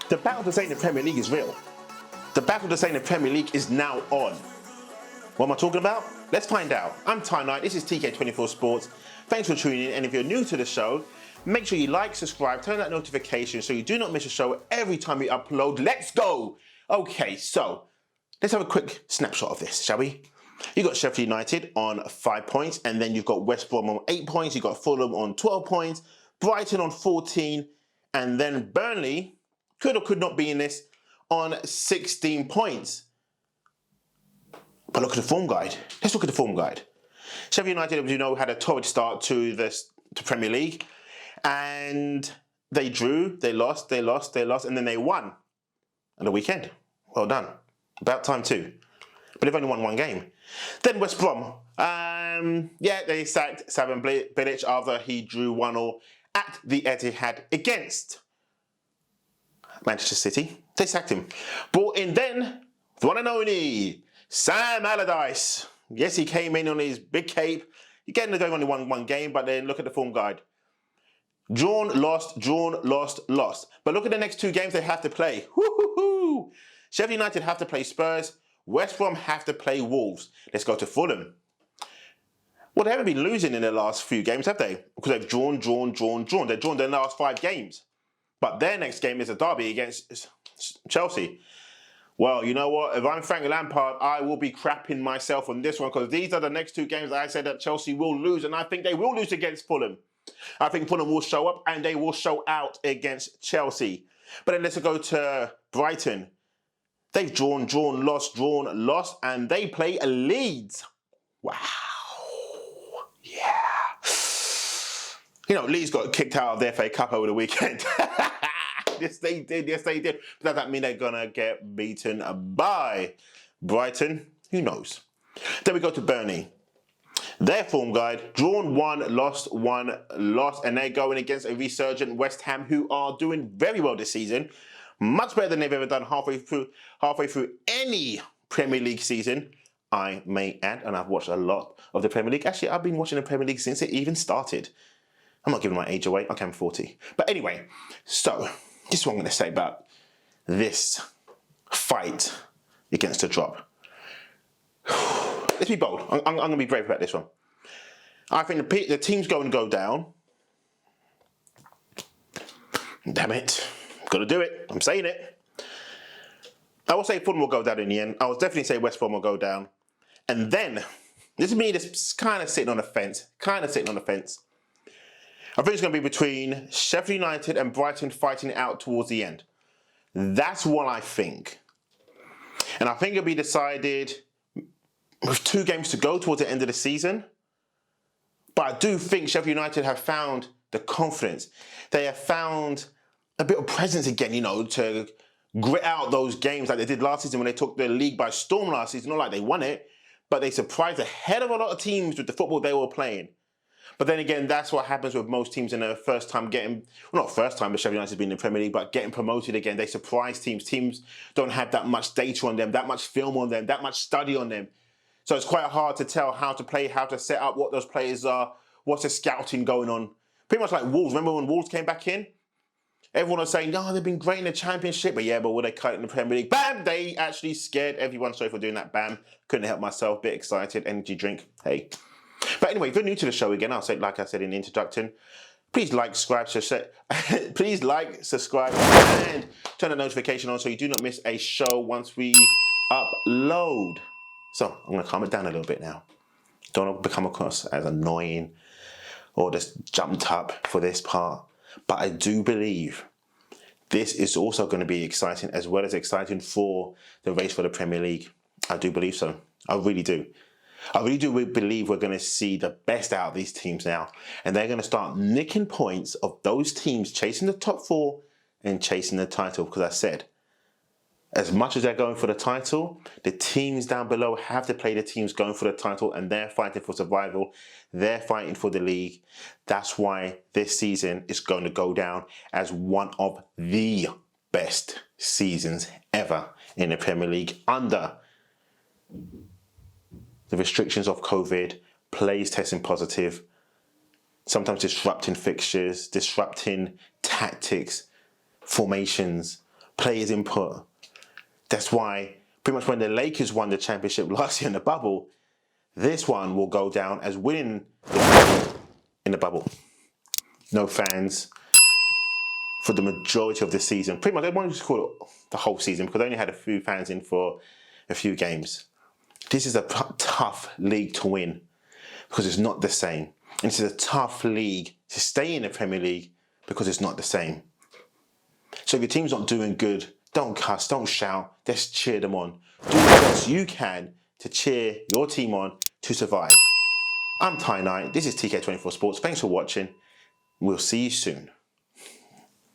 The battle to stay in the Premier League is real. The battle to stay in the Premier League is now on. What am I talking about? Let's find out. I'm Ty Knight, this is TK24 Sports. Thanks for tuning in, and if you're new to the show, make sure you like, subscribe, turn that notification so you do not miss a show every time we upload. Let's go! Okay, so let's have a quick snapshot of this, shall we? You got Sheffield United on 5 points, and then you've got West Brom on 8 points, you've got Fulham on 12 points, Brighton on 14, and then Burnley could or could not be in this on 16 points. But look at the form guide. Let's look at the form guide. Sheffield United, as you know, had a torrid start to Premier League, and they drew, they lost, and then they won on the weekend. Well done. About time too. But they've only won one game. Then West Brom. They sacked Slaven Bilic after he drew 1-1 at the Etihad against Manchester City. They sacked him. Brought in then the one and only Sam Allardyce. Yes, he came in on his big cape. Again, they've only won one game, but then look at the form guide. Drawn, lost. But look at the next two games they have to play. Woo-hoo-hoo! Sheffield United have to play Spurs. West Brom have to play Wolves. Let's go to Fulham. Well, they haven't been losing in the last few games, have they? Because they've drawn. They've drawn their last 5 games. But their next game is a derby against Chelsea. Well, you know what? If I'm Frank Lampard, I will be crapping myself on this one, because these are the next 2 games that I said that Chelsea will lose, and I think they will lose against Fulham. I think Fulham will show up and they will show out against Chelsea. But then let's go to Brighton. They've drawn, lost, and they play Leeds. Wow. Yeah. You know, Leeds got kicked out of the FA Cup over the weekend. Yes, they did. But does that mean they're going to get beaten by Brighton? Who knows? Then we go to Burnley. Their form guide, drawn 1, lost 1, and they're going against a resurgent West Ham, who are doing very well this season. Much better than they've ever done halfway through any Premier League season, I may add, and I've watched a lot of the Premier League. Actually, I've been watching the Premier League since it even started. I'm not giving my age away. Okay, I'm 40. But anyway, so this is what I'm going to say about this fight against the drop. Let's be bold. I'm going to be brave about this one. I think the team's going to go down. Damn it. Got to do it. I'm saying it. I will say Fulham will go down in the end. I will definitely say West Brom will go down. And then, this is me just kind of sitting on the fence. I think it's going to be between Sheffield United and Brighton fighting it out towards the end. That's what I think. And I think it'll be decided with 2 games to go towards the end of the season. But I do think Sheffield United have found the confidence. They have found a bit of presence again, you know, to grit out those games like they did last season when they took the league by storm last season. Not like they won it, but they surprised the head of a lot of teams with the football they were playing. But then again, that's what happens with most teams in their first time getting, well, not first time, but Sheffield United has been in the Premier League, but getting promoted again. They surprise teams. Teams don't have that much data on them, that much film on them, that much study on them. So it's quite hard to tell how to play, how to set up, what those players are, what's the scouting going on. Pretty much like Wolves. Remember when Wolves came back in? Everyone was saying, no, they've been great in the Championship. But yeah, but will they cut it in the Premier League? Bam! They actually scared everyone. Sorry for doing that. Bam. Couldn't help myself. Bit excited. Energy drink. Hey. But anyway, if you're new to the show again, I'll say, like I said in the introduction, please like, subscribe, and turn the notification on so you do not miss a show once we upload. So I'm going to calm it down a little bit now. Don't become across as annoying or just jumped up for this part. But I do believe this is also going to be exciting, as well as exciting for the race for the Premier League. I do believe so. I really do. I really do believe we're going to see the best out of these teams now. And they're going to start nicking points of those teams chasing the top 4 and chasing the title. Because I said, as much as they're going for the title, the teams down below have to play the teams going for the title, and they're fighting for survival. They're fighting for the league. That's why this season is going to go down as one of the best seasons ever in the Premier League, under the restrictions of COVID, players testing positive, sometimes disrupting fixtures, disrupting tactics, formations. players' input. That's why pretty much when the Lakers won the championship last year in the bubble, this one will go down as winning in the bubble. No fans for the majority of the season. Pretty much, I won't just call it the whole season because I only had a few fans in for a few games. This is a tough league to win because it's not the same. And this is a tough league to stay in the Premier League because it's not the same. So if your team's not doing good, don't cuss, don't shout, just cheer them on. Do the best you can to cheer your team on to survive. I'm Ty Knight, this is TK24 Sports. Thanks for watching. We'll see you soon.